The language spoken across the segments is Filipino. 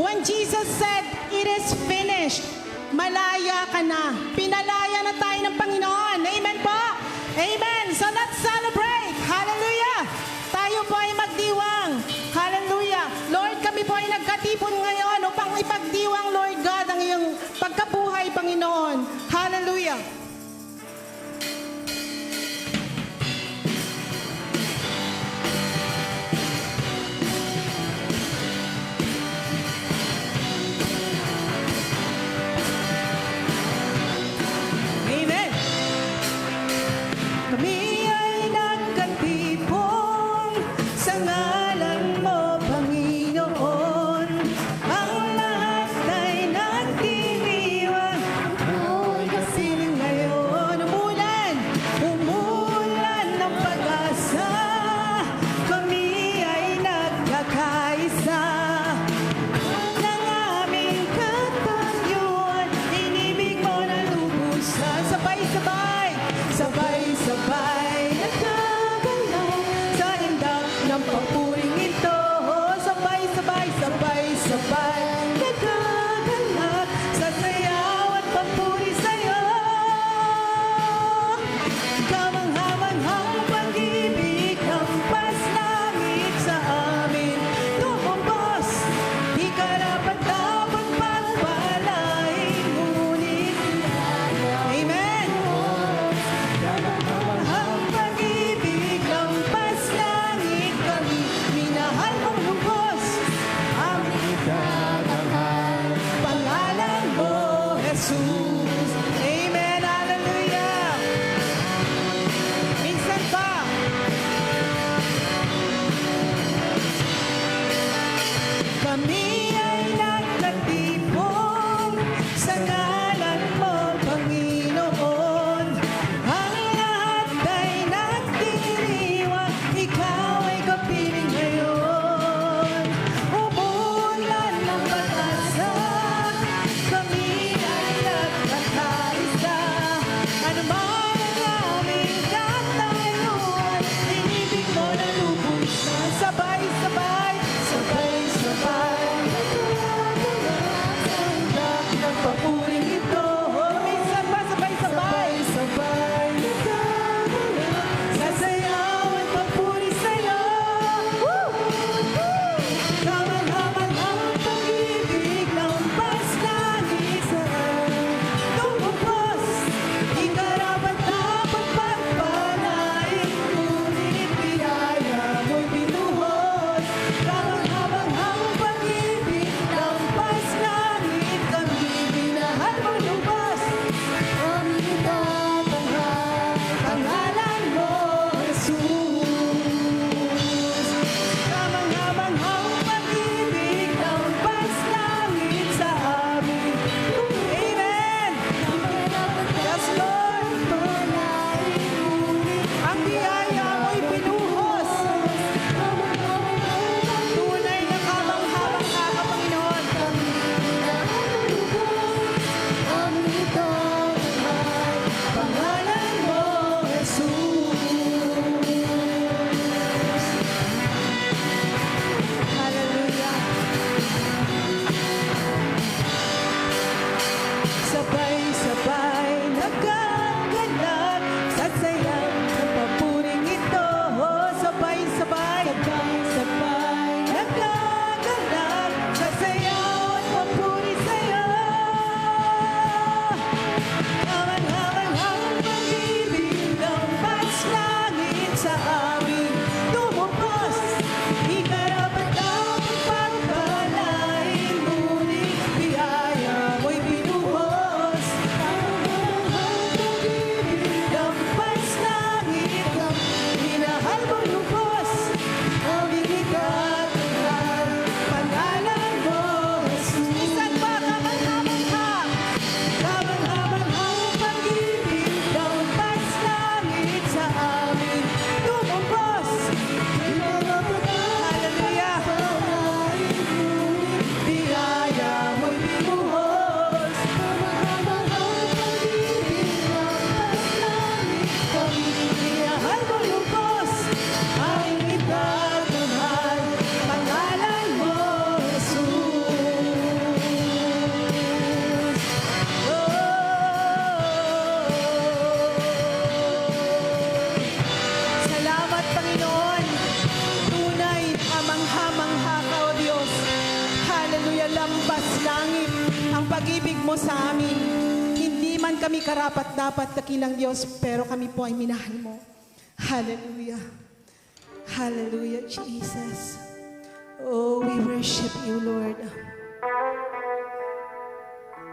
When Jesus said, "It is finished," malaya ka na. Pinalaya na tayo ng Panginoon. Amen po? Amen. So let's celebrate. Hallelujah. Tayo po ay magdiwang. Hallelujah. Lord, kami po ay nagkatipon ngayon upang ipagdiwang, Lord God, ang iyong pagkabuhay, Panginoon. Hallelujah. Amen. Kami ay nagkatipon sa ngalan mo, Panginoon. Ang lahat ay nagdiriwang. Ako'y kasiling ngayon. Umulan ng pag-asa. Kami ay nagkakaisa. Ng aming katayuan, inibig mo na lubusan. Sabay-sabay, sabay-sabay, nagkagalaw sa indak ng papuring ito. Sabay-sabay, sabay-sabay, nagkagalaw sa sayaw at papuri sa'yo. Kamanghang pag-ibig, hampas langit sa amin. Tumumbos, di ka dapat pagpalain, ngunit amen. Ang pag-ibig, lampas langit kami, minahal mong lubos, aming Minamahal Hallelujah, lambas langit ang pag-ibig mo sa amin. Hindi man kami karapat-dapat dakilang Diyos, pero kami po ay minahal mo. Hallelujah. Hallelujah, Jesus. Oh, we worship you, Lord.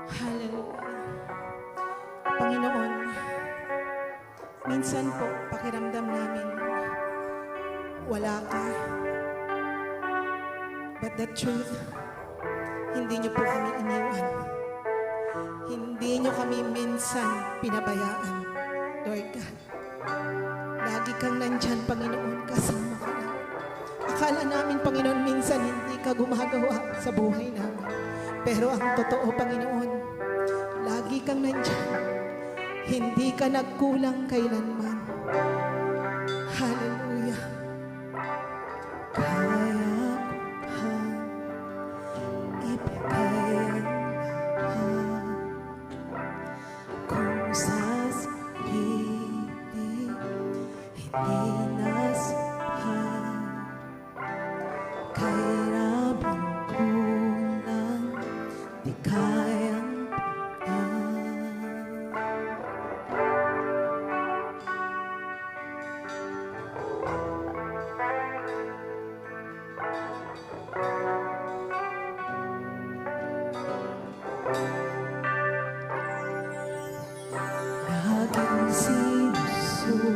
Hallelujah. Panginoon, minsan po, pakiramdam namin, wala ka. But the truth, hindi niyo po kami iniwan. Hindi niyo kami minsan pinabayaan, Lord God. Lagi kang nandyan, Panginoon, kasama ka namin. Akala namin, Panginoon, minsan hindi ka gumagawa sa buhay namin. Pero ang totoo, Panginoon, lagi kang nandyan. Hindi ka nagkulang kailanman. Hallelujah. Kaya ko pang ibigay ang lahat. Kung sa sarili, hindi nasahan. Kahirapang kulang, di kayang laging sinusubok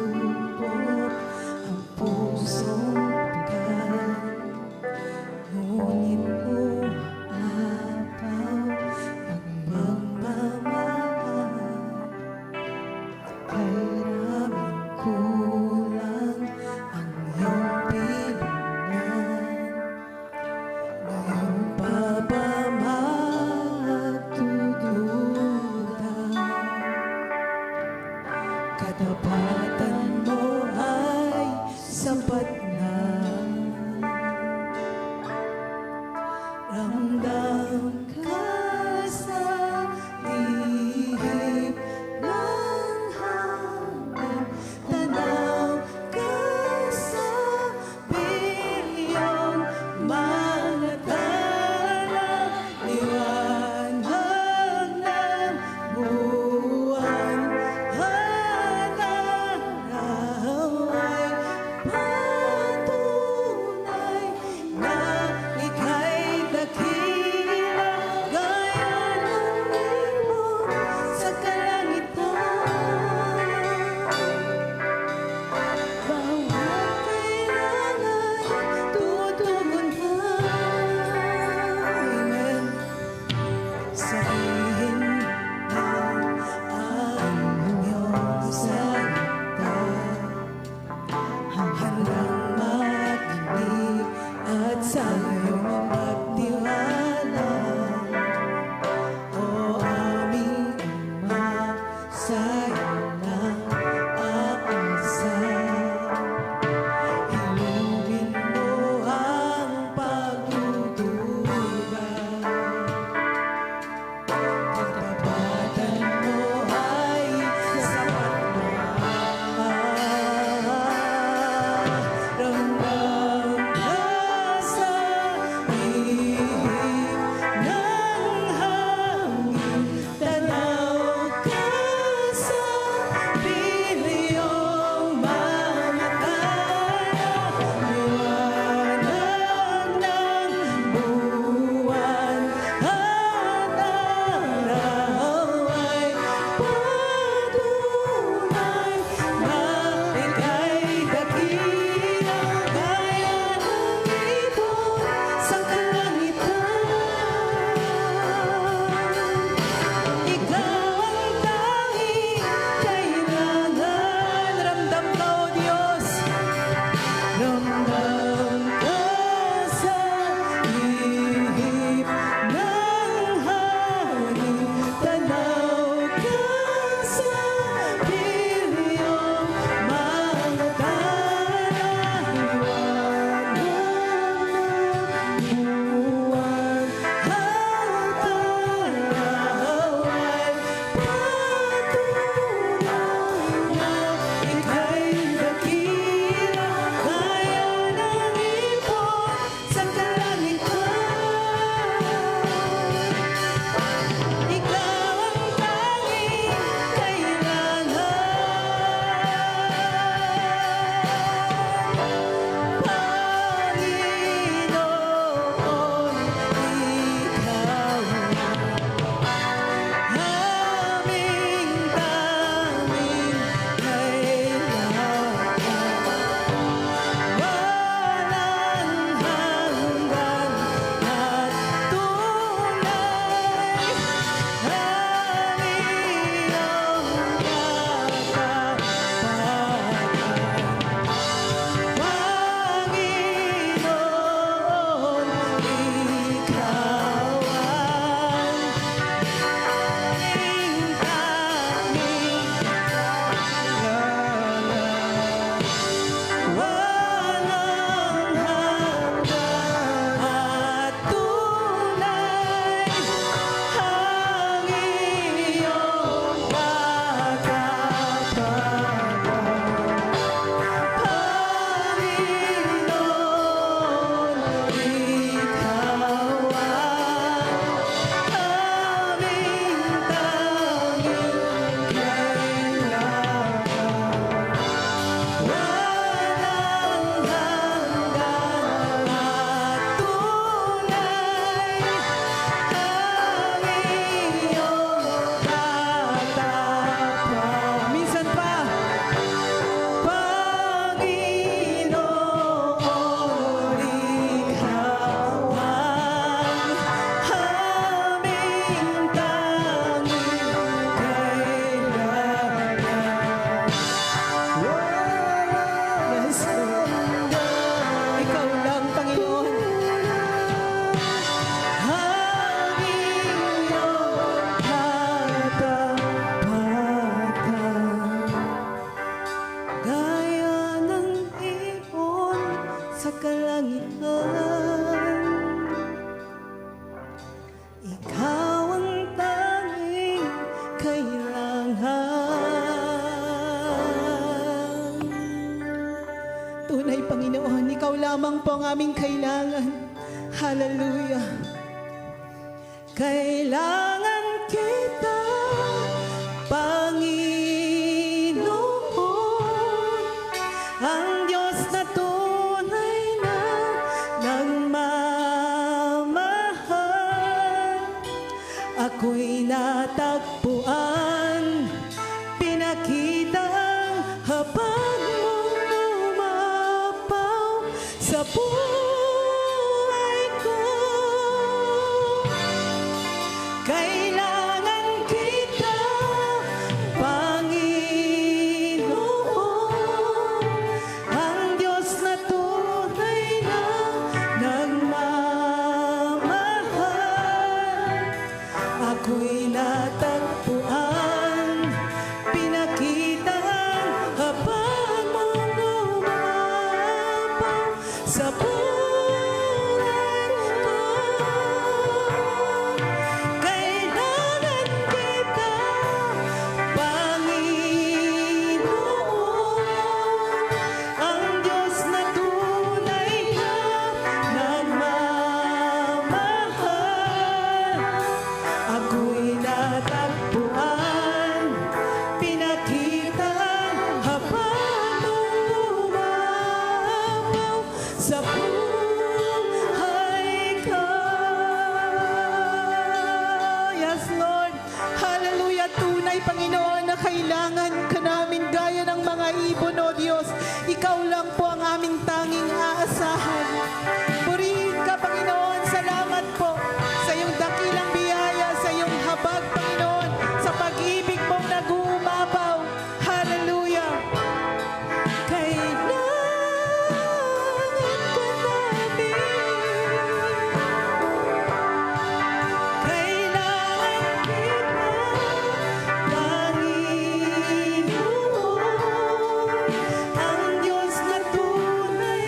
ang pusong pagkat, ngunit umapaw ang magmamahal. Kahiramin kulang ang iyong pinungan, ngayon pa ba magdududa? Katapatan mo ay sapat na. Ramdam ka sa lihim ng hangin, tanaw ka sa bilyong mga tala, liwanag ng buwan. Patunay na ika'y dakilang Ikaw ang tanging kailangan. Tunay, Panginoon, Ikaw lamang po ang aming kailangan. Hallelujah. Kailangan kita, Panginoon, ang Diyos na tunay na nagmamahal. Ako'y natagpuan, pinakita ang habag mong umapaw sa buhay ko. Kailangan kita, Panginoon, ang Diyos na tunay na nagmamahal. Ako'y natagpuan, pinakita ang habag mong umapaw sa buhay ko. Kailangan kita, Panginoon, ang Diyos na tunay na nagmamahal. Ako'y natagpuan, pinakita ang habag mong umapaw sa buhay ko. Yes, Lord. Hallelujah. Tunay, Panginoon, na kailangan ka namin gaya ng mga ibon, O Diyos. Ikaw lang po ang aming tanging aasahan. Purihin ka, Panginoon. Salamat po sa iyong dakilang biyaya, sa iyong habag, Panginoon, sa pag-ibig mong nag-uumapaw. Hallelujah. Kailangan ka namin. Kailangan kita, Panginoon, ang Diyos na tunay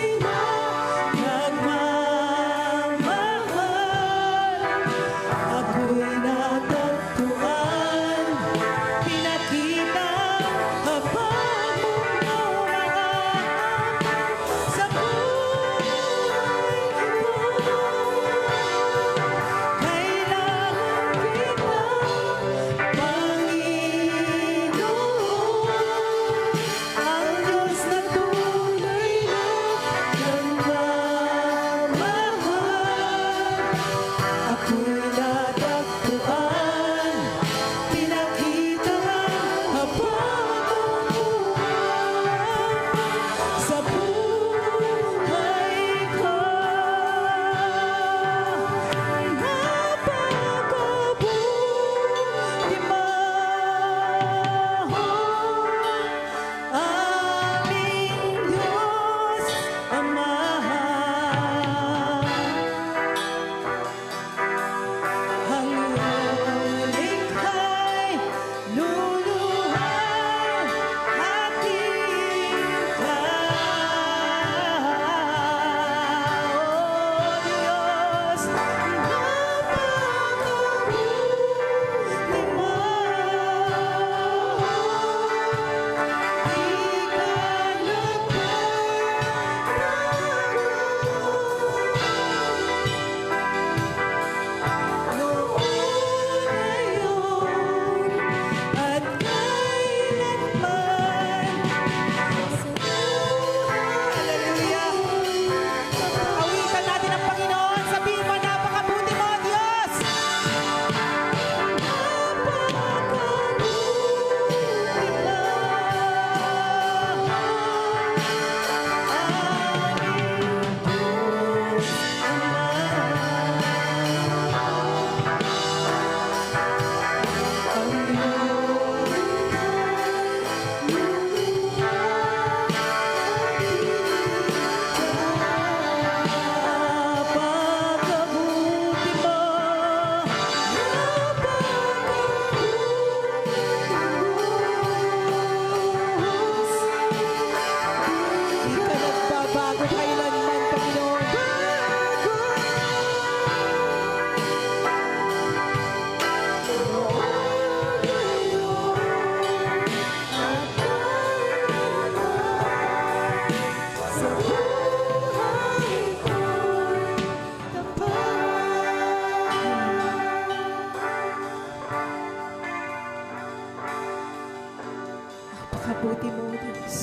napakabuti mo, Diyos.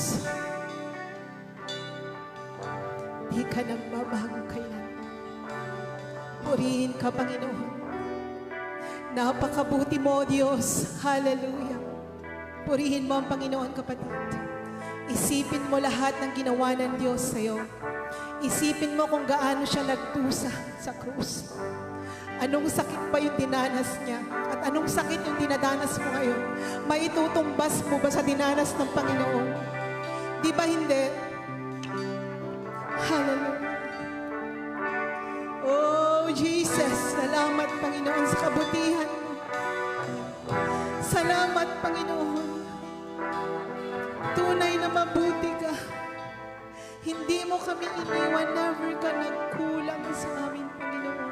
Di ka nang mabago kailan. Purihin ka, Panginoon. Napakabuti mo, Diyos. Hallelujah. Purihin mo ang Panginoon, kapatid. Isipin mo lahat ng ginawa ng Diyos sa'yo. Isipin mo kung gaano siya nagdusa sa krus. Anong sakit pa yung dinanas niya? At anong sakit yung dinadanas mo ngayon? Maitutumbas mo ba sa dinanas ng Panginoon? Di ba hindi? Hallelujah. Oh, Jesus, salamat, Panginoon, sa kabutihan mo. Salamat, Panginoon. Tunay na mabuti ka. Hindi mo kami iniwan, never ka nagkulang sa amin, Panginoon.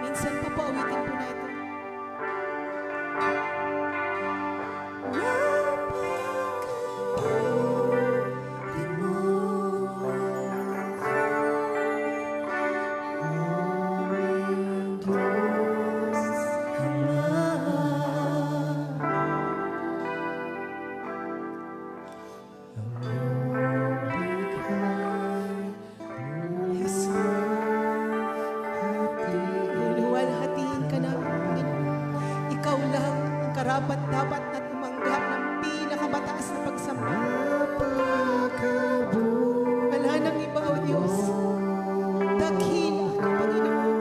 Minsan pa po, awitin po natin. Dapat na tumanggap ng pinakamataas na pagsamba. Wala nang iba, O Diyos. Dakila ka, Panginoon.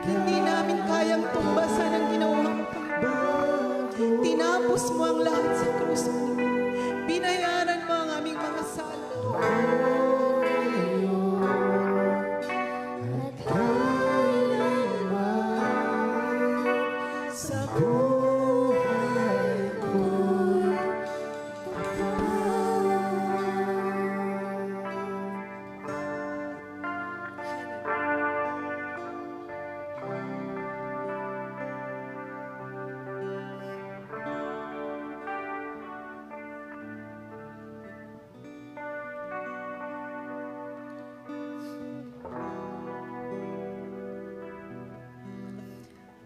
Hindi namin kayang tumbasan ang ginawa mo, Panginoon. Tinapos mo ang lahat sa krus. Binayaran mo ang aming mga sala.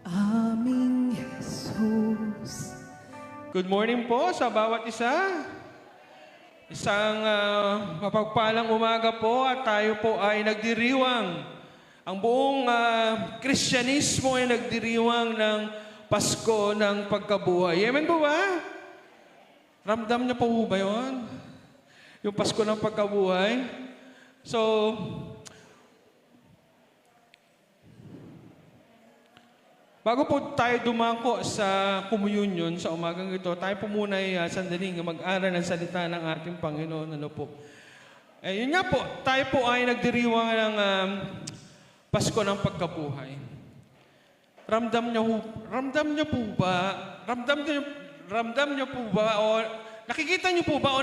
Aming Jesus. Good morning po sa bawat isa. Isang mapagpalang umaga po at tayo po ay nagdiriwang. Ang buong Kristyanismo ay nagdiriwang ng Pasko ng Pagkabuhay. Amen po ba? Ramdam niyo po ba yun? Yung Pasko ng Pagkabuhay? So, bago po tayo dumako sa communion sa umagang ito, tayo po muna ay sandaling mag-aral ng salita ng ating Panginoon. Ano po? Yun nga po, tayo po ay nagdiriwang ng Pasko ng Pagkabuhay. Ramdam niyo po ba, o nakikita niyo po ba, o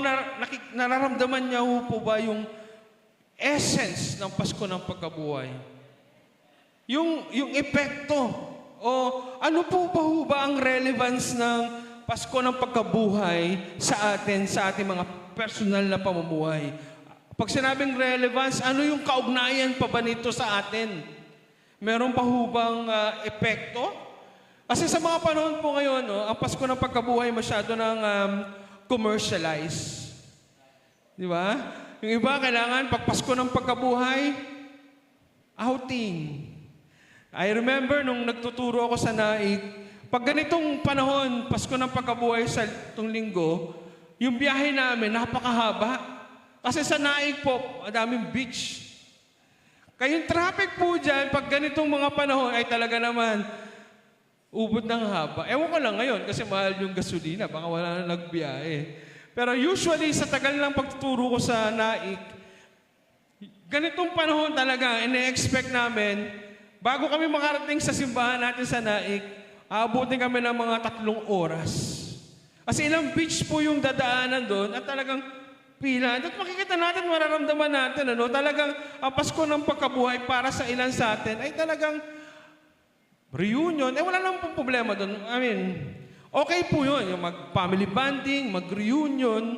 nararamdaman niyo po ba yung essence ng Pasko ng Pagkabuhay? Yung epekto, o ano po ba ang relevance ng Pasko ng Pagkabuhay sa atin, sa ating mga personal na pamumuhay? Pag sinabing relevance, ano yung kaugnayan pa ba nito sa atin? Meron pa bang epekto? Kasi sa mga panahon po ngayon, ang Pasko ng Pagkabuhay masyado ng commercialize. Di ba? Yung iba, kailangan pag Pasko ng Pagkabuhay, outing. I remember nung nagtuturo ako sa Naik, pag ganitong panahon, Pasko ng Pagkabuhay sa itong linggo, yung biyahe namin, napakahaba. Kasi sa Naik po, madaming beach. Kaya yung traffic po dyan, pag ganitong mga panahon, ay talaga naman, ubod ng haba. Ewan ko lang ngayon, kasi mahal yung gasolina, baka wala na nagbiyahe. Pero usually, sa tagal lang pagtuturo ko sa Naik, ganitong panahon talaga, ine-expect namin, bago kami makarating sa simbahan natin sa Naik, aabutin kami ng mga 3 oras. Kasi ilang beach po yung dadaanan doon at talagang pila. At makikita natin, mararamdaman natin, talagang ang Pasko ng Pagkabuhay para sa ilan sa atin ay talagang reunion. Wala lang pong problema doon. I mean, okay po yun. Yung mag-family bonding, mag-reunion.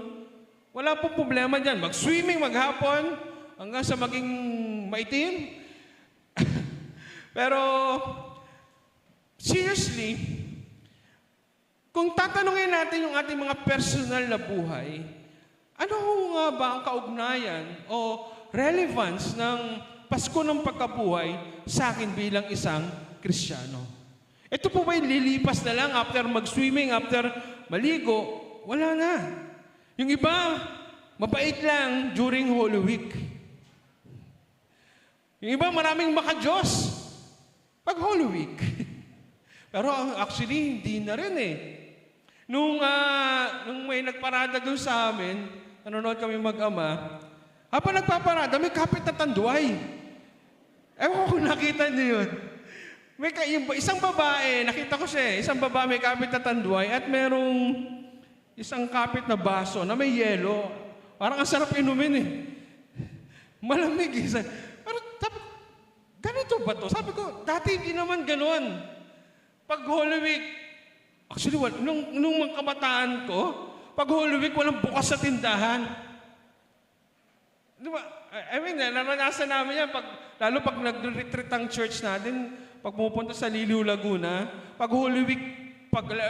Wala pong problema dyan. Mag-swimming, maghapon, hanggang sa maging maitim. Pero, seriously, Kung tatanungin natin yung ating mga personal na buhay, ano nga ba ang kaugnayan o relevance ng Pasko ng Pagkabuhay sa akin bilang isang Kristiyano? Ito po ba'y lilipas na lang after mag-swimming, after maligo? Wala na. Yung iba, mabait lang during Holy Week. Yung iba, maraming maka-Diyos pag Holy Week. Pero actually, hindi na rin eh. Nung may nagparada doon sa amin, nanonood kami mag-ama, habang nagpaparada, may kapit na tanduay. Ewan ko kung nakita niyo yun. Isang babae, nakita ko siya eh, isang babae may kapit na tanduay at merong isang kapit na baso na may yelo. Parang ang sarap inumin eh. Malamig eh. Pero sabi ko, ganito ba to? Sabi ko, dati hindi naman ganon. Pag Holy Week, actually, nung mga kabataan ko, pag Holy Week, walang bukas sa tindahan. Di ba? I mean, naranasan namin yan, lalo pag nag-retreat ang church natin, pag pumupunta sa Liliw, Laguna, pag Holy Week,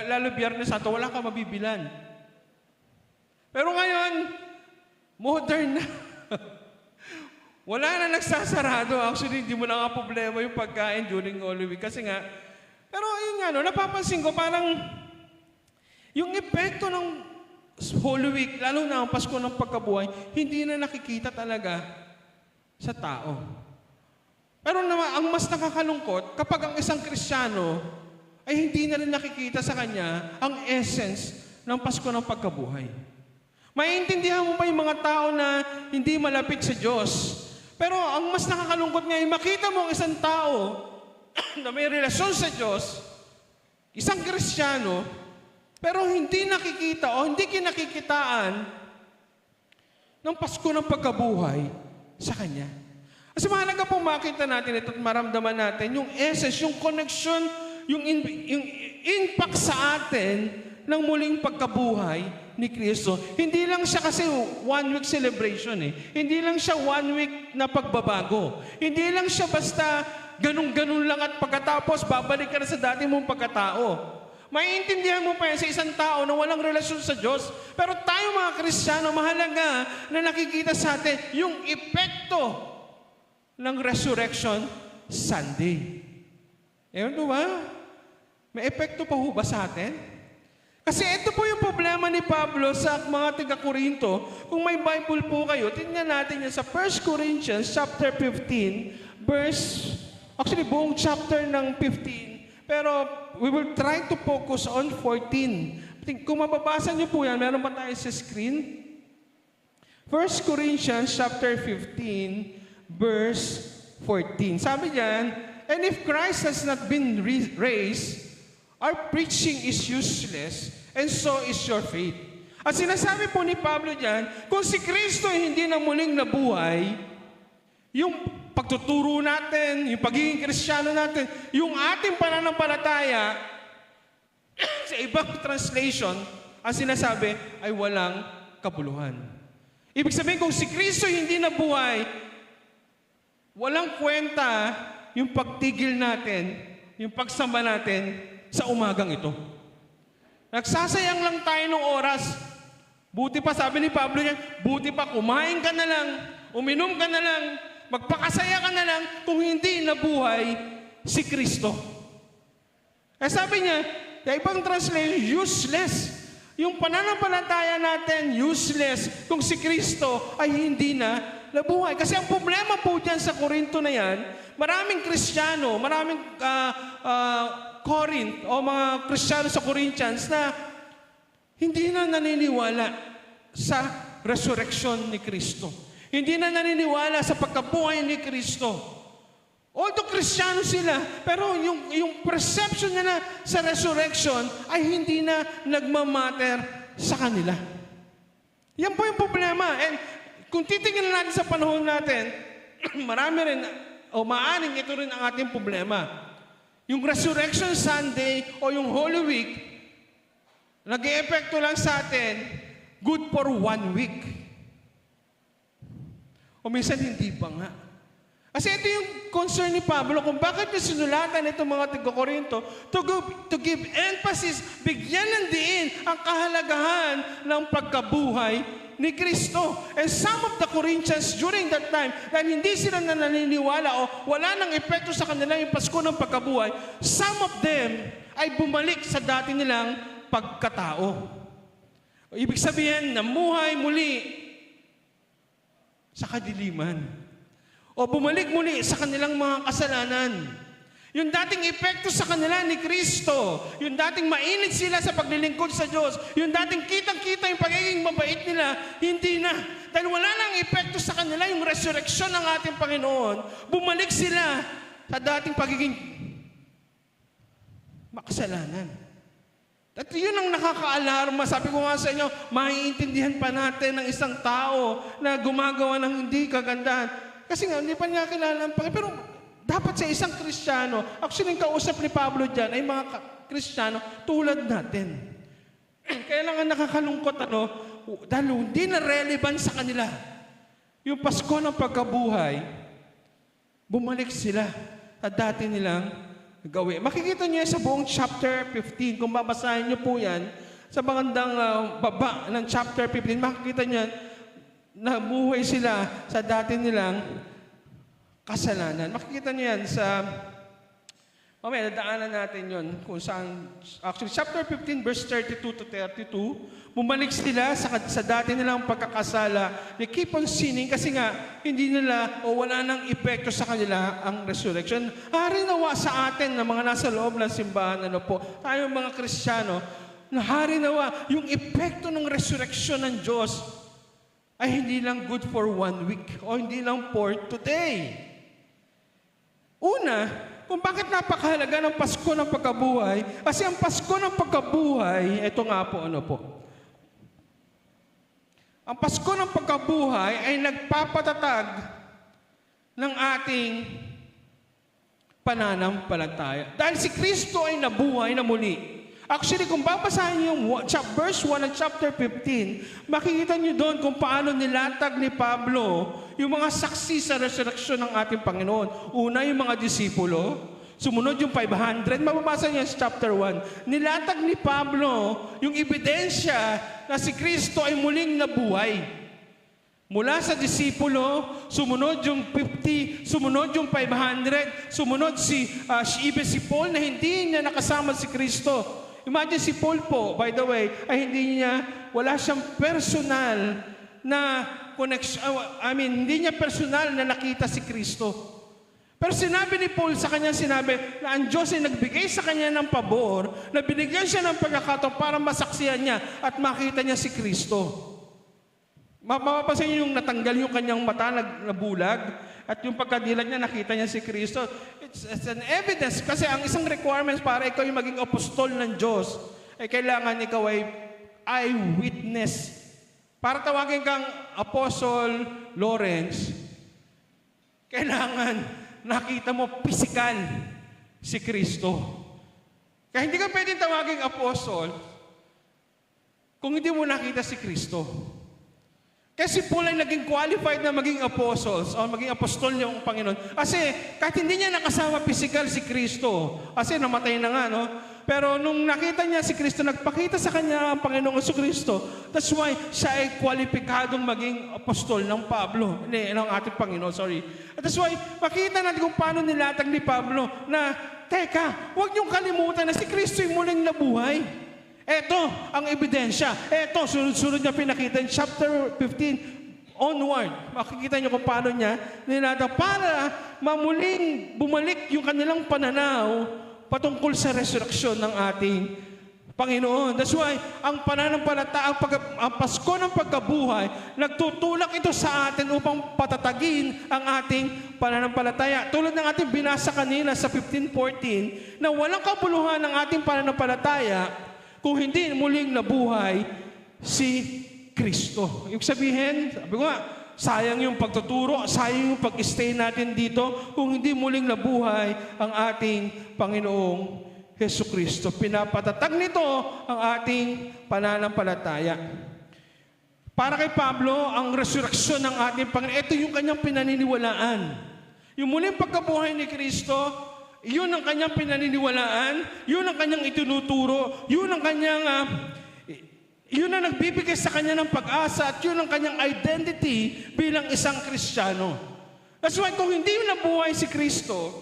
lalo Biyernes Santo, wala ka mabibilan. Pero ngayon, modern na. Wala na nagsasarado. Actually, hindi mo na nga problema yung pagkain during Holy Week. Kasi nga, pero yun nga, napapansin ko, parang yung epekto ng Holy Week, lalo na ang Pasko ng Pagkabuhay, hindi na nakikita talaga sa tao. Pero ang mas nakakalungkot, kapag ang isang Kristiyano ay hindi na rin nakikita sa kanya ang essence ng Pasko ng Pagkabuhay. Maiintindihan mo ba yung mga tao na hindi malapit sa Diyos? Pero ang mas nakakalungkot nga ay makita mo ang isang tao na may relasyon sa Diyos, isang Kristiyano, pero hindi nakikita o hindi kinakikitaan ng Pasko ng Pagkabuhay sa Kanya. Kasi mahalaga po makita natin ito at maramdaman natin yung essence, yung connection, yung impact sa atin ng muling pagkabuhay ni Kristo. Hindi lang siya kasi one week celebration eh. Hindi lang siya one week na pagbabago. Hindi lang siya basta ganun-ganun lang at pagkatapos babalik ka na sa dati mong pagkatao. Maiintindihan mo pa yan sa isang tao na walang relasyon sa Diyos. Pero tayo mga Kristiyano, mahalaga na nakikita sa atin yung epekto ng Resurrection Sunday. Ewan po ba? May epekto pa ho ba sa atin? Kasi ito po yung problema ni Pablo sa mga taga-Korinto. Kung may Bible po kayo, tingnan natin yan sa 1 Corinthians chapter 15, actually buong chapter ng 15. Pero we will try to focus on 14. Kung mababasa niyo po yan, meron pa tayo sa screen. 1 Corinthians chapter 15, verse 14. Sabi diyan, and if Christ has not been raised, our preaching is useless, and so is your faith. At sinasabi po ni Pablo diyan, kung si Kristo ay hindi na muling nabuhay, yung pagtuturo natin, yung pagiging Kristiyano natin, yung ating pananampalataya, sa ibang translation, ang sinasabi ay walang kabuluhan. Ibig sabihin, kung si Kristo hindi nabuhay, walang kwenta yung pagtigil natin, yung pagsamba natin sa umagang ito. Nagsasayang lang tayo ng oras. Buti pa, sabi ni Pablo niya, buti pa kumain ka na lang, uminom ka na lang, magpakasaya ka na lang kung hindi nabuhay si Kristo. Kaya sabi niya, sa ibang translation, useless. Yung pananampalataya natin, useless kung si Kristo ay hindi na nabuhay. Kasi ang problema po dyan sa Korinto na yan, maraming Kristiyano, maraming Corinth o mga Kristiyano sa Corinthians na hindi na naniniwala sa resurrection ni Kristo. Hindi na naniniwala sa pagkabuhay ni Kristo. Although Kristiyano sila, pero yung perception nila sa resurrection ay hindi na nagmamatter sa kanila. Yan po yung problema. And kung titingnan natin sa panahon natin, marami rin, o maaring ito rin ang ating problema. Yung Resurrection Sunday o yung Holy Week, nag-e-epekto lang sa atin, good for 1 week. O minsan hindi pa nga. Kasi ito yung concern ni Pablo kung bakit niya sinulatan itong mga taga-Korinto to give emphasis, bigyan ng diin ang kahalagahan ng pagkabuhay ni Kristo. And some of the Corinthians during that time, dahil hindi sila naniniwala o wala nang epekto sa kanila yung Pasko ng pagkabuhay, some of them ay bumalik sa dati nilang pagkatao. Ibig sabihin, namuhay muli sa kadiliman. O bumalik muli sa kanilang mga kasalanan. Yung dating epekto sa kanila ni Kristo, yung dating mainit sila sa paglilingkod sa Diyos, yung dating kitang-kita yung pagiging mabait nila, hindi na. Dahil wala nang epekto sa kanila yung resurrection ng ating Panginoon, bumalik sila sa dating pagiging makasalanan. At yun ang nakaka-alarma. Sabi ko nga sa inyo, maiintindihan pa natin ng isang tao na gumagawa ng hindi kagandahan. Kasi nga, hindi pa niya kilala ang Panginoon. Pero dapat sa isang Kristiyano, actually, yung kausap ni Pablo dyan ay mga Kristiyano tulad natin. Kaya lang ang nakakalungkot, dahil hindi na relevant sa kanila. Yung Pasko ng pagkabuhay, bumalik sila sa dati nilang gawin. Makikita niyo sa buong chapter 15, kung babasahin niyo po yan, sa magandang baba ng chapter 15, makikita niyo nabuhay sila sa dati nilang kasalanan. Makikita niyo yan sa, mamaya, dadaanan natin yun kung saan, actually, chapter 15, verse 32 to 32, bumalik sila sa dati nilang pagkakasala. They keep on sinning kasi nga, hindi nila o wala nang epekto sa kanila ang resurrection. Hari nawa sa atin na mga nasa loob ng simbahan, tayong mga Kristiyano, na hari nawa, yung epekto ng resurrection ng Diyos, ay hindi lang good for 1 week o hindi lang for today. Una, kung bakit napakahalaga ng Pasko ng pagkabuhay, kasi ang Pasko ng pagkabuhay, ito nga po, ang Pasko ng pagkabuhay ay nagpapatatag ng ating pananampalataya. Dahil si Kristo ay nabuhay na muli. Actually, kung babasahin niyo yung verse 1 ng chapter 15, makikita niyo doon kung paano nilatag ni Pablo yung mga saksi sa resurrection ng ating Panginoon. Una, yung mga disipulo. Sumunod yung 500. Mababasa niyo sa chapter 1. Nilatag ni Pablo yung ebidensya na si Kristo ay muling nabuhay. Mula sa disipulo, sumunod yung 50, sumunod yung 500, sumunod si Paul na hindi niya nakasama si Kristo. Imagine si Paul po, by the way, ay wala siyang personal na connection, hindi niya personal na nakita si Kristo. Pero sinabi ni Paul sa kanya, na ang Diyos ay nagbigay sa kanya ng pabor, na binigyan siya ng pagkakataon para masaksihan niya at makita niya si Kristo. Mapapasin niyo yung natanggal yung kanyang mata, nabulag, at yung pagkadilat niya, nakita niya si Kristo. It's an evidence. Kasi ang isang requirements para ikaw yung maging apostol ng Diyos, ay kailangan ikaw ay eyewitness. Para tawagin kang Apostle Lawrence, kailangan nakita mo physical si Kristo. Kaya hindi ka pwedeng tawaging apostle kung hindi mo nakita si Kristo. Kasi Paul ay naging qualified na maging apostles o maging apostol niya ang Panginoon. Kasi kahit hindi niya nakasama physical si Kristo, kasi namatay na nga, Pero nung nakita niya si Kristo, nagpakita sa kanya ang Panginoong Kristo. That's why siya ay kwalipikadong maging apostol ng ating Panginoon, At that's why makita natin kung paano nilatag ni Pablo na, teka, huwag niyong kalimutan na si Kristo ay muling nabuhay. Ito ang ebidensya. Ito, sunod-sunod niya pinakita in chapter 15 onward. Makikita niyo kung paano niya nilatag para bumalik yung kanilang pananaw patungkol sa resurrection ng ating Panginoon. That's why, ang pananampalataya, ang Pasko ng pagkabuhay, nagtutulak ito sa atin upang patatagin ang ating pananampalataya. Tulad ng ating binasa kanina sa 15:14, na walang kabuluhan ng ating pananampalataya kung hindi muling nabuhay si Kristo. Ibig sabihin, sabi ko nga, sayang yung pagtuturo, sayang yung pag-stay natin dito kung hindi muling nabuhay ang ating Panginoong Jesucristo. Pinapatatag nito ang ating pananampalataya. Para kay Pablo, ang resurrection ng ating Panginoon, ito yung kanyang pinaniniwalaan. Yung muling pagkabuhay ni Kristo, yun ang kanyang pinaniniwalaan, yun ang kanyang itinuturo, yun ang nagbibigay sa kanya ng pag-asa at yun ang kanyang identity bilang isang Kristiyano. That's why kung hindi nabuhay si Kristo,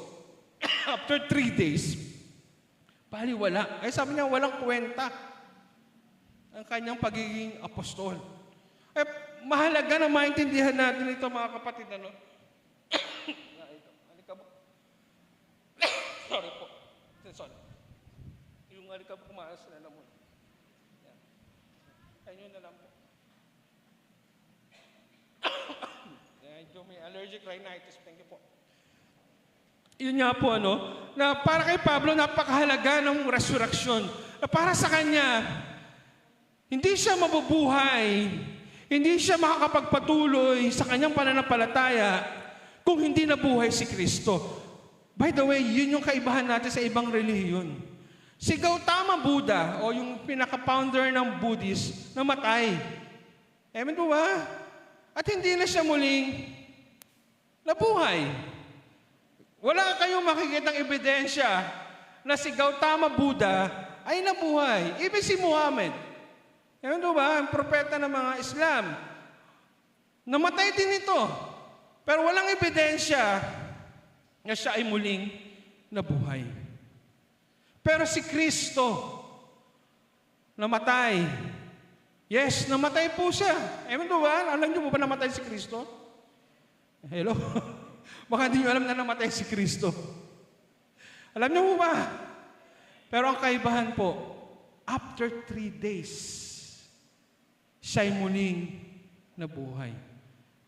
after 3 days, wala. Kaya sabi niya, walang kwenta ang kanyang pagiging apostol. Mahalaga na maintindihan natin ito, mga kapatid. Sorry po. Sorry. Yung alikabok kumakas na lang muna. Yan. Ayun na lang po. Medyo may allergic rhinitis. Thank you po. Yun nga po, na para kay Pablo, napakahalaga ng resurrection. Na para sa kanya, hindi siya mabubuhay, hindi siya makakapagpatuloy sa kanyang pananampalataya kung hindi nabuhay si Kristo. By the way, yun yung kaibahan natin sa ibang relihiyon. Si Gautama Buddha, o yung pinaka-founder ng Buddhist, namatay. Amen po ba? At hindi na siya muling nabuhay. Wala kayong makikitang ebidensya na si Gautama Buddha ay nabuhay. Even si Muhammad. Amen po ba? Ang propeta ng mga Islam. Namatay din ito. Pero walang ebidensya na siya ay muling nabuhay. Pero si Kristo, namatay. Yes, namatay po siya. Amen po ba? Alam niyo po ba namatay si Kristo? Hello? Baka hindi niyo alam na namatay si Kristo. Alam niyo po ba? Pero ang kaibahan po, after 3 days, siya ay muling nabuhay.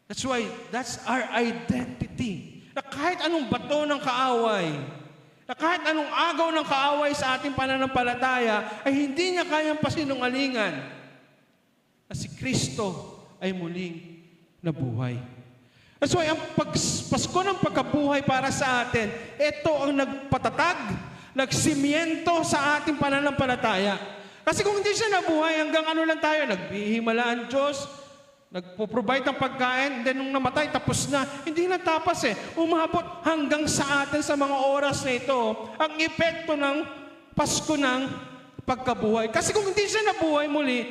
That's why, that's our identity. Na kahit anong bato ng kaaway, na kahit anong agaw ng kaaway sa ating pananampalataya, ay hindi niya kayang pasinungalingan na si Kristo ay muling nabuhay. That's why ang Pasko ng pagkabuhay para sa atin, ito ang nagpatatag, nagsimiento sa ating pananampalataya. Kasi kung hindi siya nabuhay, hanggang ano lang tayo, nagbihimala ang Diyos, nagpo-provide ng pagkain, then nung namatay, tapos na. Hindi na tapas Umabot hanggang sa atin sa mga oras na ito, ang epekto ng Pasko ng pagkabuhay. Kasi kung hindi siya nabuhay muli,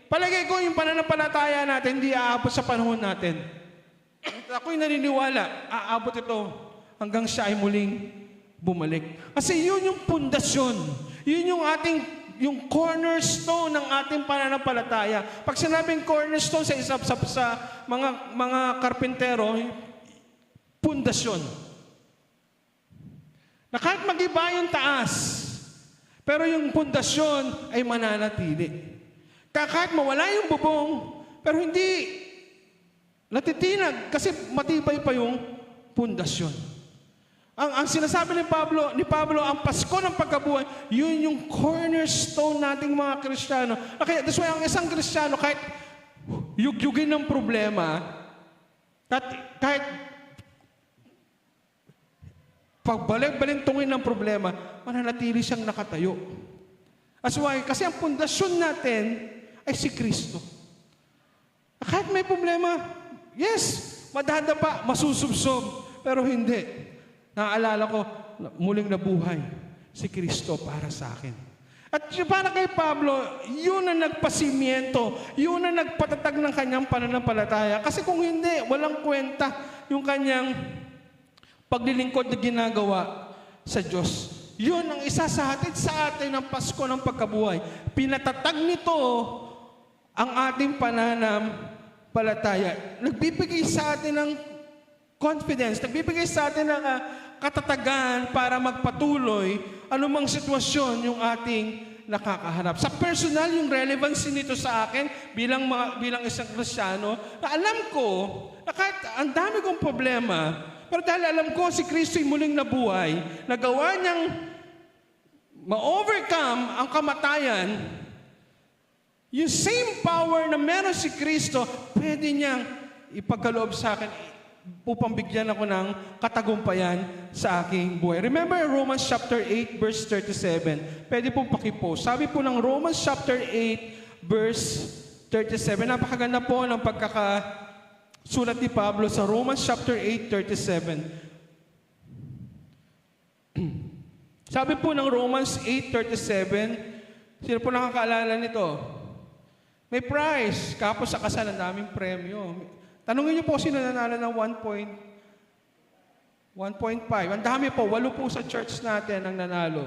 palagay ko yung pananampalataya natin, hindi aabot sa panahon natin. At ako'y naniniwala, aabot ito hanggang siya ay muling bumalik. Kasi yun yung pundasyon. Yun yung yung cornerstone ng ating pananampalataya. Pag sinabing cornerstone sa mga karpintero, pundasyon. Na kahit mag-iba yung taas, pero yung pundasyon ay mananatili. Kahit mawala yung bubong, pero hindi natitinag kasi matibay pa yung pundasyon. Ang sinasabi ni Pablo, ang Pasko ng pagkabuhay, yun yung cornerstone nating mga Kristiyano. Kaya that's why ang isang Kristiyano, kahit yugyugin ng problema, kahit pagbalik-balintungin ng problema, mananatili siyang nakatayo. That's why, kasi ang pundasyon natin ay si Kristo. Kahit may problema, yes, madadapa, masusubsob, pero hindi. Naaalala ko, muling nabuhay si Kristo para sa akin. At para kay Pablo, yun ang nagpasimiento, yun ang nagpatatag ng kanyang pananampalataya. Kasi kung hindi, walang kwenta yung kanyang paglilingkod na ginagawa sa Diyos. Yun ang isasahatid sa atin ng Pasko ng pagkabuhay. Pinatatag nito ang ating pananampalataya. Nagbibigay sa atin ng confidence, nagbibigay sa atin ng katatagan para magpatuloy anumang sitwasyon yung ating nakakaharap. Sa personal, yung relevancy nito sa akin bilang isang Kristiyano, na alam ko na kahit ang dami kong problema, pero dahil alam ko si Kristo'y muling nabuhay, nagawa niyang ma-overcome ang kamatayan, yung same power na meron si Kristo, pwede niyang ipagkaloob sa akin upang bigyan ako ng katagumpayan sa aking buhay. Remember Romans chapter 8 verse 37. Pwede pong pakipost. Sabi po ng Romans chapter 8 verse 37. Napakaganda po ng pagkakasulat ni Pablo sa Romans chapter 8, 37. Sabi po ng Romans 8:37, sino po nakakaalala nito? May prize. Kapos sa kasal, ang daming premyo. Tanungin niyo po sino nanalo ng 1.5. Ang dami po. 8 po sa church natin ang nanalo.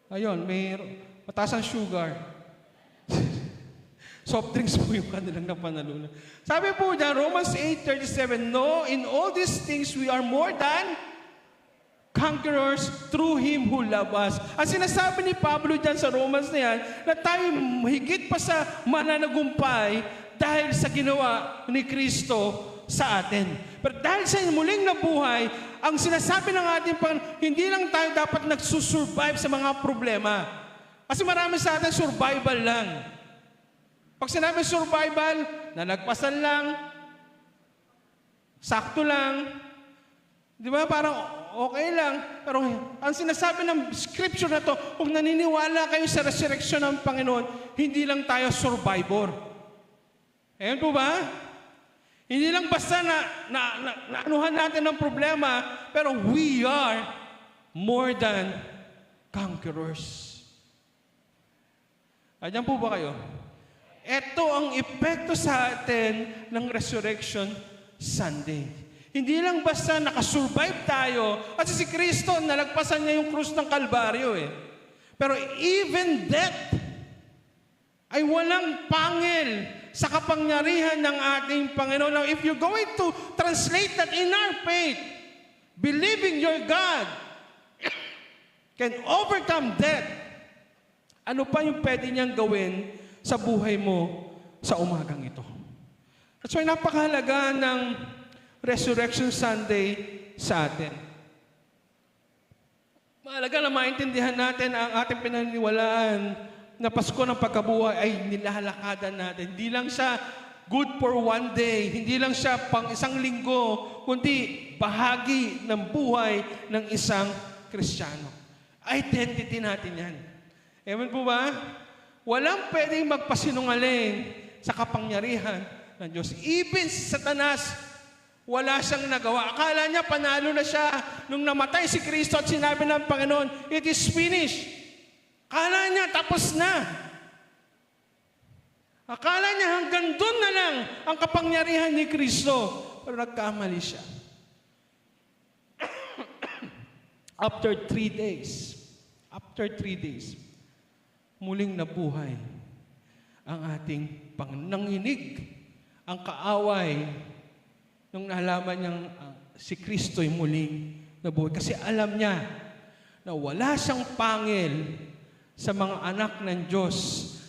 Ayun, may mataas ang sugar. Soft drinks po yung kanilang napanalunan. Sabi po dyan, Romans 8:37, no, in all these things we are more than conquerors through Him who loved us. Ang sinasabi ni Pablo dyan sa Romans na yan, na tayo higit pa sa mananagumpay dahil sa ginawa ni Kristo sa atin. Pero dahil sa muling nabuhay, ang sinasabi ng ating Panginoon, hindi lang tayo dapat nagsusurvive sa mga problema. Kasi marami sa atin survival lang. Pag sinabi survival, nalagpasan lang, sakto lang, di ba? Parang okay lang. Pero ang sinasabi ng scripture na to, kung naniniwala kayo sa resurrection ng Panginoon, hindi lang tayo survivor. Ayan po ba? Hindi lang basta naanuhan natin ng problema, pero we are more than conquerors. Ayan po ba kayo? Ito ang epekto sa atin ng Resurrection Sunday. Hindi lang basta nakasurvive tayo, at si Kristo, nalagpasan niya yung krus ng Kalbaryo eh. Pero even death ay walang pangil sa kapangyarihan ng ating Panginoon. Now, if you're going to translate that in our faith, believing your God can overcome death, ano pa yung pwede niyang gawin sa buhay mo sa umagang ito? That's why napakahalaga ng Resurrection Sunday sa atin. Mahalaga na maintindihan natin ang ating pinaniniwalaan na Pasko ng Pagkabuhay ay nilalakadan natin. Hindi lang siya good for one day, hindi lang siya pang isang linggo, kundi bahagi ng buhay ng isang Kristiyano. Identity natin yan. Amen po ba? Walang pwedeng magpasinungaling sa kapangyarihan ng Diyos. Even si Satanas, wala siyang nagawa. Akala niya panalo na siya nung namatay si Kristo at sinabi ng Panginoon, it is finished. Akala niya tapos na. Akala niya hanggang doon na lang ang kapangyarihan ni Kristo. Pero nagkamali siya. After 3 days, muling nabuhay ang ating Nanginig ang kaaway nung nalaman niyang si Kristo'y muling nabuhay. Kasi alam niya na wala siyang pangil sa mga anak ng Diyos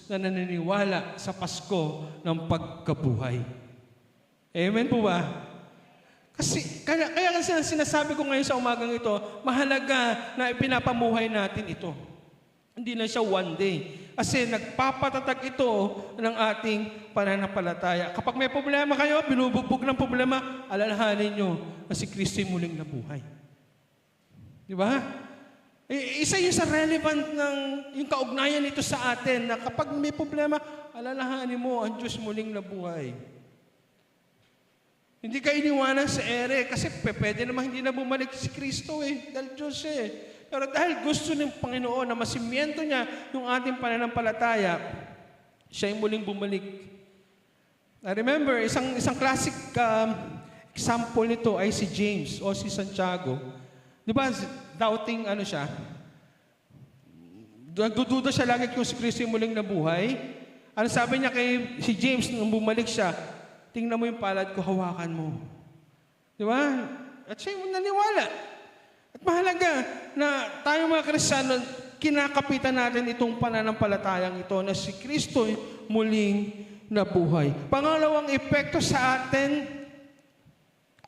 na naniniwala sa Pasko ng pagkabuhay. Amen po ba? Kaya sinasabi ko ngayon sa umagang ito, mahalaga na ipinapamuhay natin ito. Hindi na siya one day. Kasi nagpapatatag ito ng ating pananampalataya. Kapag may problema kayo, binubugbog ng problema, alalahanin nyo na si Kristo'y muling nabuhay. Di ba? Isa yung sa relevant ng yung kaugnayan nito sa atin na kapag may problema, alalahanin mo ang Diyos muling nabuhay. Hindi ka iniwanan sa ere kasi pwede naman hindi na bumalik si Kristo eh. Dahil Diyos eh. Pero dahil gusto ng Panginoon na masimiento niya yung ating pananampalataya, siya yung muling bumalik. I remember, isang classic example nito ay si James o si Santiago. Di ba, doubting ano siya? Nagdududa siya lagi kung si Kristo yung muling nabuhay. Ano sabi niya kay si James nung bumalik siya? Tingnan mo yung palad ko, hawakan mo. Di ba? At siya yung naniwala. At mahalaga na tayo mga Kristiyano, kinakapitan natin itong pananampalatayang ito na si Kristo muling nabuhay. Pangalawang epekto sa atin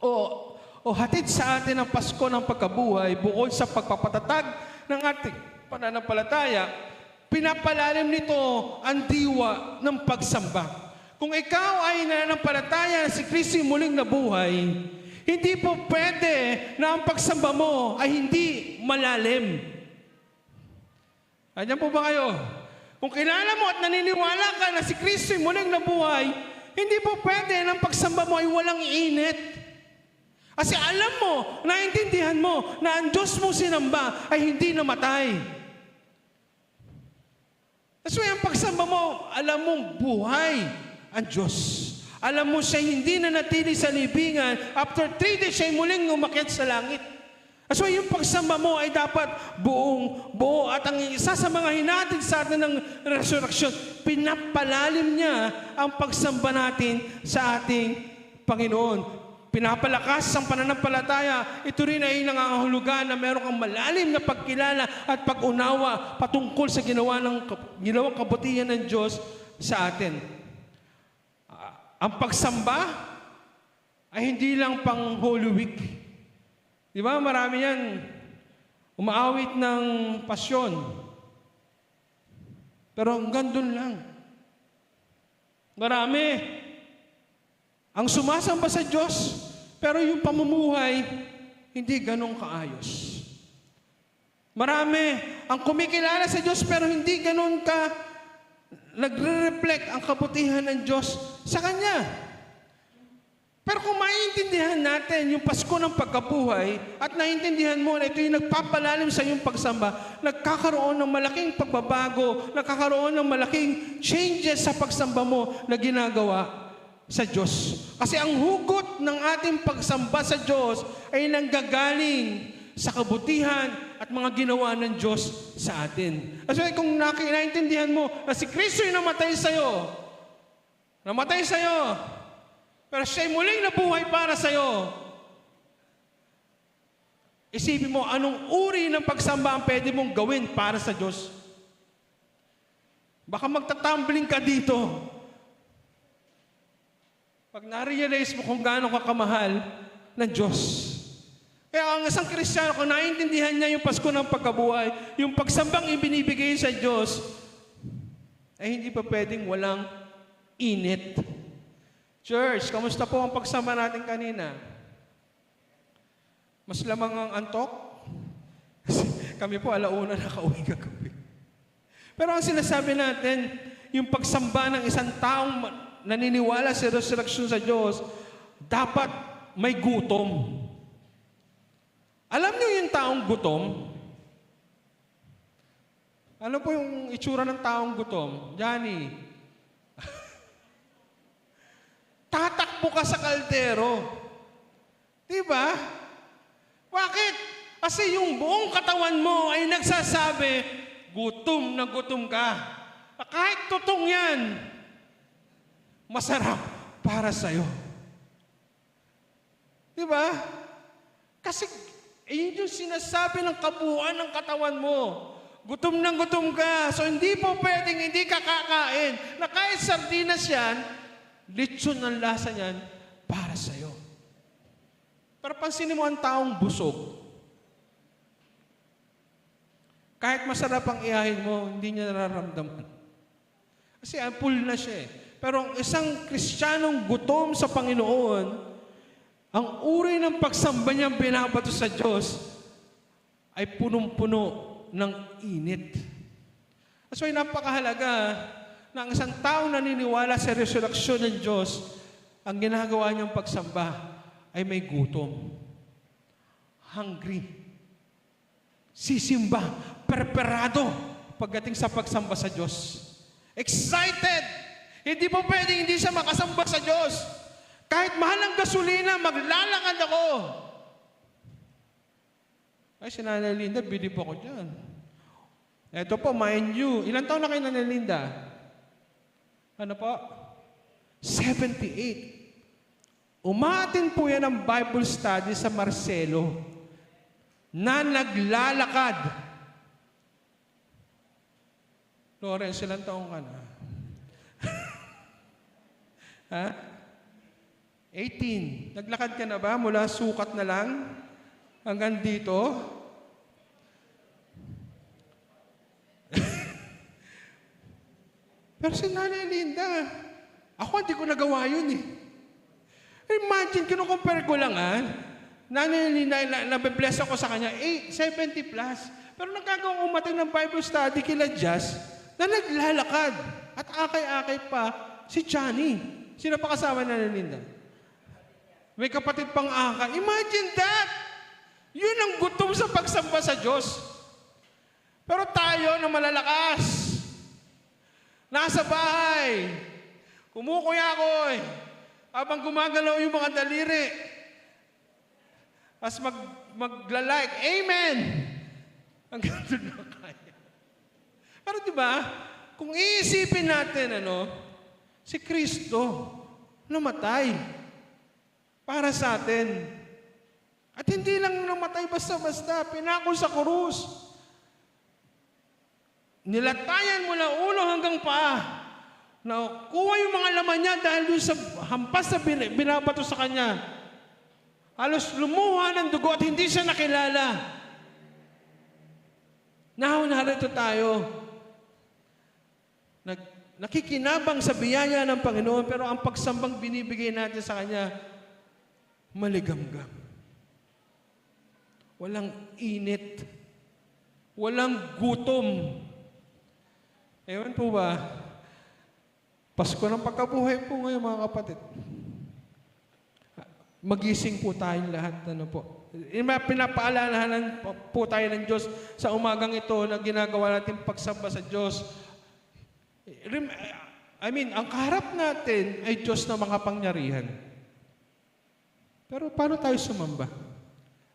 o hatid sa atin ang Pasko ng pagkabuhay bukod sa pagpapatatag ng ating pananampalataya, pinapalalim nito ang diwa ng pagsamba. Kung ikaw ay nananampalataya na si Kristo muling nabuhay, hindi po pwede na ang pagsamba mo ay hindi malalim. Andiyan po ba kayo? Kung kilala mo at naniniwala ka na si Kristo ay muling nabuhay, hindi po pwede na ang pagsamba mo ay walang init. Kasi alam mo, naintindihan mo na ang Diyos mo sinamba ay hindi namatay. Kasi ang pagsamba mo, alam mong buhay ang Diyos. Alam mo siya hindi na natili sa libingan. After 3 days, siya muling umakyat sa langit. So yung pagsamba mo ay dapat buo at ang isa sa mga hinatid sa atin ng resurrection, pinapalalim niya ang pagsamba natin sa ating Panginoon. Pinapalakas ang pananampalataya. Ito rin ay nangangahulugan na meron kang malalim na pagkilala at pag-unawa patungkol sa ginawang kabutihan ng Diyos sa atin. Ang pagsamba ay hindi lang pang Holy Week. Di ba? Marami yan. Umaawit ng pasyon. Pero hanggang doon lang. Marami. Ang sumasamba sa Diyos, pero yung pamumuhay, hindi ganong kaayos. Marami. Ang kumikilala sa Diyos, pero hindi ganon ka nagre-reflect ang kabutihan ng Diyos sa Kanya. Pero kung maiintindihan natin yung Pasko ng pagkabuhay at naiintindihan mo na ito yung nagpapalalim sa iyong pagsamba, nagkakaroon ng malaking pagbabago, nagkakaroon ng malaking changes sa pagsamba mo na ginagawa sa Diyos. Kasi ang hugot ng ating pagsamba sa Diyos ay nanggagaling sa kabutihan at mga ginawa ng Diyos sa atin. Kasi kung naiintindihan mo na si Kristo yung namatay sa'yo, pero siya'y muling nabuhay para sa'yo. Isipin mo, anong uri ng pagsamba ang pwede mong gawin para sa Diyos? Baka magtatumbling ka dito. Pag na-realize mo kung gaano ka kamahal ng Diyos. Kaya ang isang Kristiyano, kung naiintindihan niya yung Pasko ng pagkabuhay, yung pagsambang ibinibigay sa Diyos, ay hindi pa pwedeng walang init. Church, kamusta po ang pagsamba natin kanina? Mas lamang ang antok? Kami po alauna nakauwi kagabi. Pero ang sinasabi natin, yung pagsamba ng isang taong naniniwala sa resurrection sa Diyos, dapat may gutom. Alam niyo yung taong gutom? Ano po yung itsura ng taong gutom? Johnny, tatakbo ka sa kaldero. Diba? Bakit? Kasi yung buong katawan mo ay nagsasabi, gutom na gutom ka. Kahit tutong yan, masarap para sa'yo. Diba? Kasi yun yung sinasabi ng kabuuan ng katawan mo. Gutom na gutom ka. So hindi po pwedeng hindi ka kakain. Na kahit sardinas yan, lechon ang lasa niyan para sa'yo. Pero pansinin mo ang taong busog. Kahit masarap ang ihahin mo, hindi niya nararamdaman. Kasi full na siya eh. Pero ang isang Kristiyanong gutom sa Panginoon, ang uri ng pagsamba niyang binabato sa Diyos ay punong-puno ng init. That's why napakahalaga na ang isang taong naniniwala sa resurreksyon ng Diyos, ang ginagawa niyang pagsamba ay may gutom. Hungry. Sisimba. Preparado pagdating sa pagsamba sa Diyos. Excited. Hindi po pwedeng hindi siya makasamba sa Diyos. Kahit mahal ang gasolina, maglalakad ako. Ay, si Nanay Linda, bilib ako dyan. Ito po, mind you. Ilan taon na kayo, Nanay Linda? Ano po? 78. Umatin po yan ang Bible study sa Marcelo na naglalakad. Lawrence, ilang taong ka na? Ha? 18. Naglakad ka na ba mula sukat na lang hanggang dito? Pero si Nanay Linda, ako hindi ko nagawa yun eh. Imagine, kinukompare ko lang Nanay Linda, nabibless ako sa kanya, 70 plus. Pero nagkagawang umating ng Bible study kila Jazz na naglalakad. At akay-akay pa si Johnny. Sino pa kasama na Nanay Linda? May kapatid pang aka. Imagine that! Yun ang gutom sa pagsamba sa Diyos. Pero tayo na malalakas, nasa bahay, kumukuya-koy, habang gumagalaw yung mga daliri, as magla-like, Amen! Hanggang doon na kaya. Pero di ba, kung iisipin natin, si Kristo namatay para sa atin. At hindi lang namatay basta-basta, pinako sa krus. Nilatayan mula ulo hanggang paa. Nakuha yung mga laman niya dahil doon sa hampas na binabato sa kanya. Halos lumuha ng dugo at hindi siya nakilala. Now, narito tayo. Nakikinabang sa biyaya ng Panginoon, pero ang pagsambang binibigay natin sa Kanya, maligamgam. Walang init. Walang gutom. Ewan po ba, Pasko ng pagkabuhay po ngayon, mga kapatid. Magising po tayong lahat. Pinapaalalahanan po tayo ng Diyos sa umagang ito na ginagawa natin pagsamba sa Diyos. Ang kaharap natin ay Diyos na makapangyarihan. Pero paano tayo sumamba?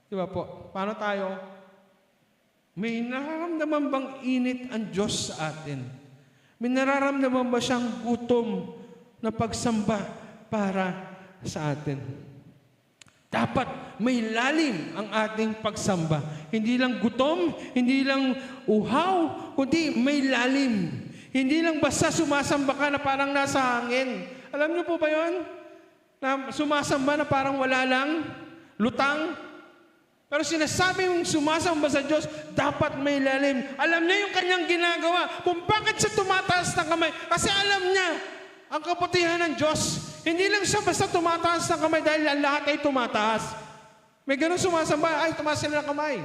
Di ba po? Paano tayo? May nararamdaman bang init ang Diyos sa atin? May nararamdaman ba siyang gutom na pagsamba para sa atin? Dapat may lalim ang ating pagsamba. Hindi lang gutom, hindi lang uhaw, kundi may lalim. Hindi lang basta sumasamba ka na parang nasa hangin. Alam niyo po ba yun? Na sumasamba na parang wala lang, lutang. Pero sinasabi mong sumasamba sa Diyos, dapat may lalim. Alam niya yung kanyang ginagawa. Kung bakit siya tumataas ng kamay. Kasi alam niya ang kabutihan ng Diyos. Hindi lang siya basta tumataas ng kamay dahil ang lahat ay tumataas. May ganun sumasamba, ay tumaas sila ng kamay.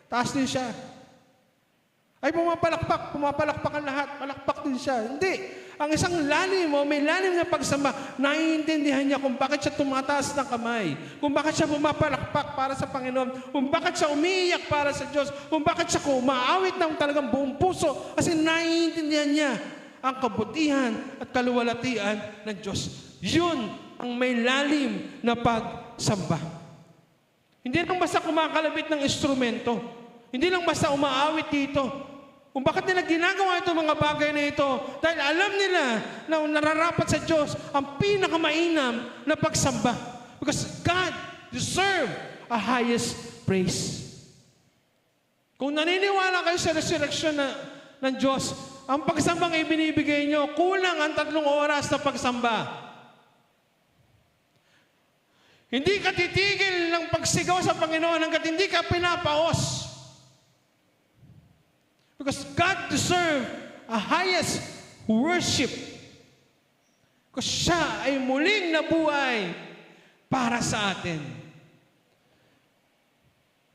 Taas din siya. Ay pumapalakpak ang lahat. Palakpak din siya. Hindi. Ang isang lalim may lalim na pagsamba, naiintindihan niya kung bakit siya tumataas ng kamay, kung bakit siya pumapalakpak para sa Panginoon, kung bakit siya umiiyak para sa Diyos, kung bakit siya umaawit ng talagang buong puso, kasi naiintindihan niya ang kabutihan at kaluwalhatian ng Diyos. Yun ang may lalim na pagsamba. Hindi lang basta kumakalabit ng instrumento. Hindi lang basta umaawit dito. Kung bakit nila ginagawa itong mga bagay na ito? Dahil alam nila na nararapat sa Diyos ang pinakamainam na pagsamba. Because God deserves a highest praise. Kung naniniwala kayo sa resurrection ng Diyos, ang pagsambang ibinibigay nyo, kulang ang 3 oras na pagsamba. Hindi ka titigil ng pagsigaw sa Panginoon hanggat hindi ka pinapaos. Because God deserves a highest worship. Because siya ay muling nabuhay para sa atin.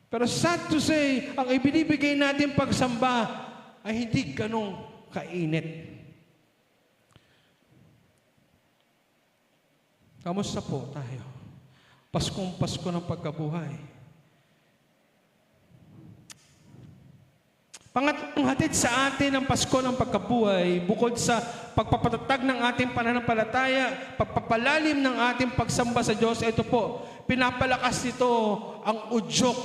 Pero sad to say, ang ibinibigay natin pagsamba ay hindi ganong kainit. Kamusta po tayo? Paskong Pasko ng pagkabuhay. Pangatlong hatid sa atin ang Pasko ng pagkabuhay, bukod sa pagpapatatag ng ating pananampalataya, pagpapalalim ng ating pagsamba sa Diyos, ito po, pinapalakas nito ang udyok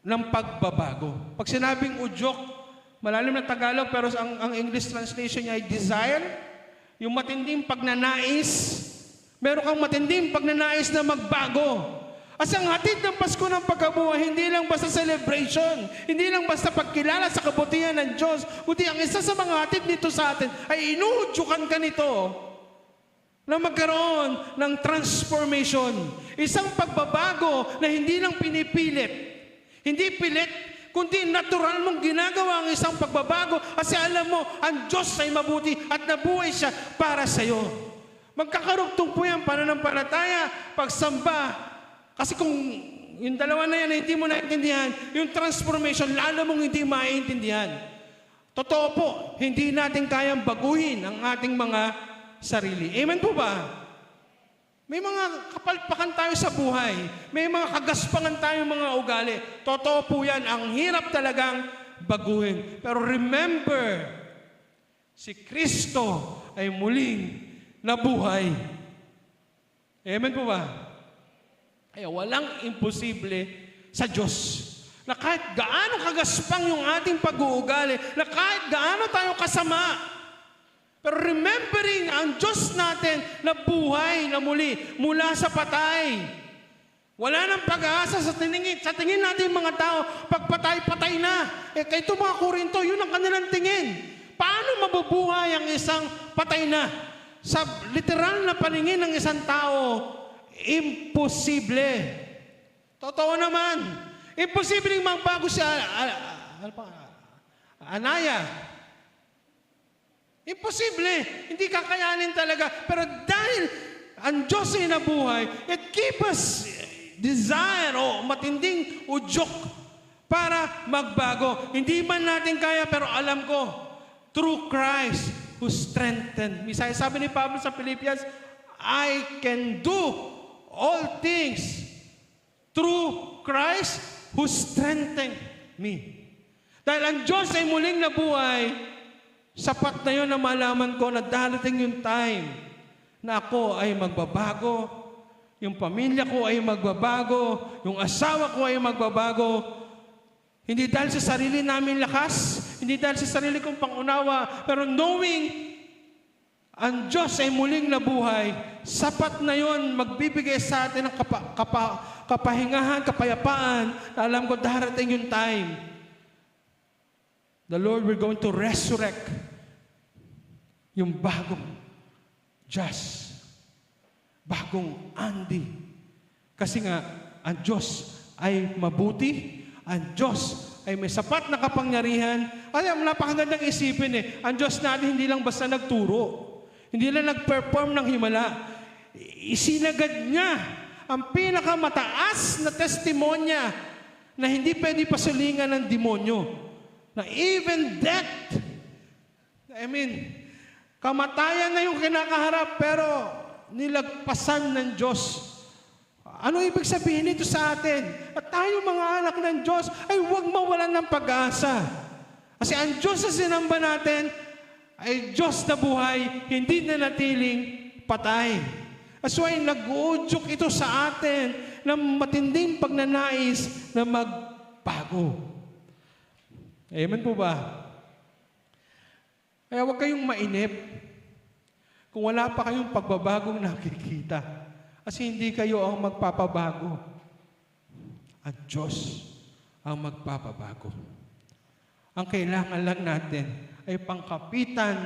ng pagbabago. Pag sinabing udyok, malalim na Tagalog, pero ang English translation niya ay desire, yung matinding pagnanais. Meron kang matinding pagnanais na magbago. As ang hatid ng Pasko ng pagkabuhay, hindi lang basta celebration, hindi lang basta pagkilala sa kabutihan ng Diyos, kundi ang isa sa mga hatid nito sa atin ay inuudyukan ka nito na magkaroon ng transformation. Isang pagbabago na hindi lang pinipilit, hindi pilit, kundi natural mong ginagawa ang isang pagbabago kasi alam mo, ang Diyos ay mabuti at nabuhay siya para sa iyo. Magkakarugtong po yan, pananampalataya, pagsamba. Kasi kung yung dalawa na yan hindi mo naintindihan, yung transformation, lalo mong hindi maintindihan. Totoo po, hindi natin kayang baguhin ang ating mga sarili. Amen po ba? May mga kapalpakan tayo sa buhay. May mga kagaspangan tayo mga ugali. Totoo po yan. Ang hirap talagang baguhin. Pero remember, si Kristo ay muling nabuhay. Amen po ba? Kaya walang imposible sa Diyos. Na kahit gaano kagaspang yung ating pag-uugali, na kahit gaano tayo kasama, pero remembering ang Diyos natin na buhay na muli mula sa patay. Wala nang pag-asa sa tingin natin mga tao, pagpatay-patay na. Kaya ito mga Korinto, yun ang kanilang tingin. Paano mabubuhay ang isang patay na? Sa literal na paningin ng isang tao, imposible. Totoo naman. Imposible magbago si Anaya. Imposible. Hindi kakayanin talaga. Pero dahil ang Diyos ay nabuhay, it keep us desire o matinding udyok para magbago. Hindi man natin kaya, pero alam ko, through Christ who strengthened me. Sabi ni Pablo sa Philippians, I can do all things through Christ who strengthened me. Dahil ang Diyos ay muling nabuhay, sapat na yun na malaman ko na darating yung time na ako ay magbabago, yung pamilya ko ay magbabago, yung asawa ko ay magbabago. Hindi dahil sa sarili namin lakas, hindi dahil sa sarili kong pangunawa, pero knowing ang Diyos ay muling nabuhay, sapat na yun magbibigay sa atin ng kapahingahan, kapayapaan, na alam ko darating yung time. The Lord, we're going to resurrect yung bagong Diyos, bagong Andy. Kasi nga, ang Diyos ay mabuti, ang Diyos ay may sapat na kapangyarihan. Alam, napakagandang isipin Ang Diyos natin hindi lang basta nagturo, hindi lang nag-perform ng himala. Isinagad niya ang pinakamataas na testimonya na hindi pwede pasulingan ng demonyo. Na even death, kamatayan na yung kinakaharap, pero nilagpasan ng Diyos. Ano ibig sabihin nito sa atin? At tayo mga anak ng Diyos ay huwag mawalan ng pag-asa. Kasi ang Diyos na sinamba natin ay Diyos na buhay, hindi na natiling patay. That's why nag-uudyok ito sa atin ng matinding pagnanais na magbago. Amen po ba? Kaya huwag kayong mainip kung wala pa kayong pagbabagong nakikita. Kasi hindi kayo ang magpapabago. Ang Diyos ang magpapabago. Ang kailangan lang natin ay pangkapitan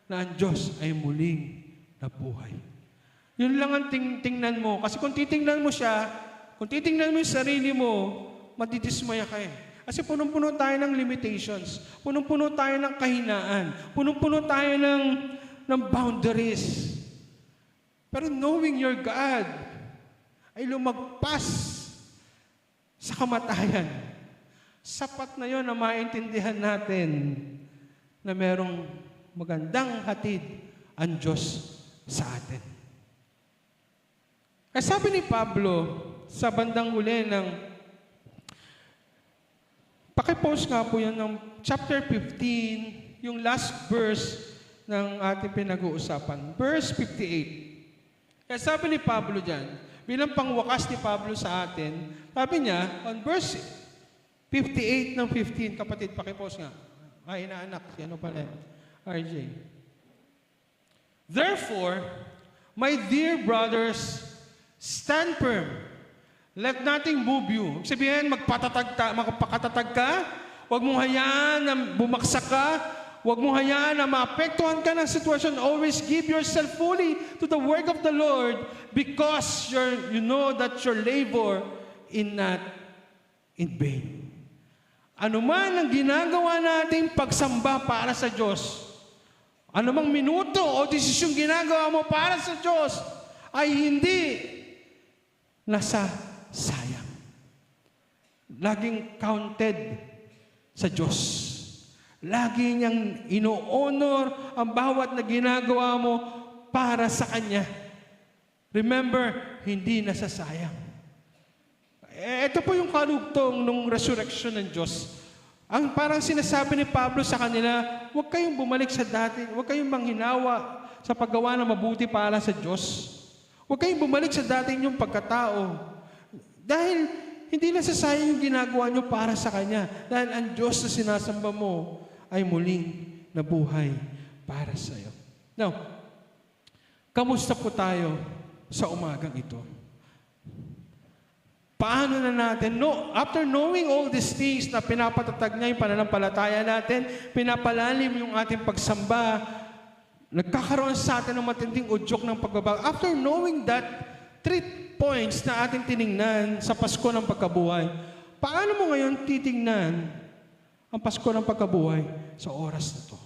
na ang Diyos ay muling nabuhay. Yun lang ang tingnan mo. Kasi kung titingnan mo siya, kung titingnan mo yung sarili mo, matidismaya ka Kasi punong-puno tayo ng limitations. Punong-puno tayo ng kahinaan. Punong-puno tayo ng boundaries. Pero knowing your God ay lumagpas sa kamatayan. Sapat na yon na maintindihan natin na merong magandang hatid ang Diyos sa atin. Kaya sabi ni Pablo sa bandang huli ng pakipost nga po yan ng chapter 15, yung last verse ng ating pinag-uusapan. Verse 58. Kaya sabi ni Pablo dyan, bilang pangwakas ni Pablo sa atin, sabi niya, on verse 58 ng 15, kapatid, pakipost nga. Ay, inaanak, ano pala, RJ. Therefore, my dear brothers, stand firm. Let nothing move you. Sabihin, magpakatatag ka. Huwag mong hayaan na bumaksak ka. Huwag mong hayaan na maapektuhan ka ng sitwasyon. Always give yourself fully to the work of the Lord because you know that your labor is not in vain. Ano man ang ginagawa nating pagsamba para sa Diyos, ano mang minuto o desisyong ginagawa mo para sa Diyos, ay hindi nasa sayang. Laging counted sa Diyos. Lagi niyang ino-honor ang bawat na ginagawa mo para sa Kanya. Remember, hindi nasasayang. Ito po yung kalugtong nung resurrection ng Diyos. Ang parang sinasabi ni Pablo sa kanila, huwag kayong bumalik sa dati, huwag kayong manghinawa sa paggawa ng mabuti para sa Diyos. Huwag kayong bumalik sa dati inyong pagkatao. Dahil hindi nasasayang yung ginagawa nyo para sa Kanya. Dahil ang Diyos na sinasamba mo ay muling nabuhay para sa iyo. Now, kamusta po tayo sa umagang ito? Paano na natin, after knowing all these things na pinapatatag niya yung pananampalataya natin, pinapalalim yung ating pagsamba, nagkakaroon sa atin ng matinding udyok ng pagbabago. After knowing that, 3 points na ating tiningnan sa Pasko ng Pagkabuhay, paano mo ngayon titingnan ang Pasko ng Pagkabuhay sa oras na to?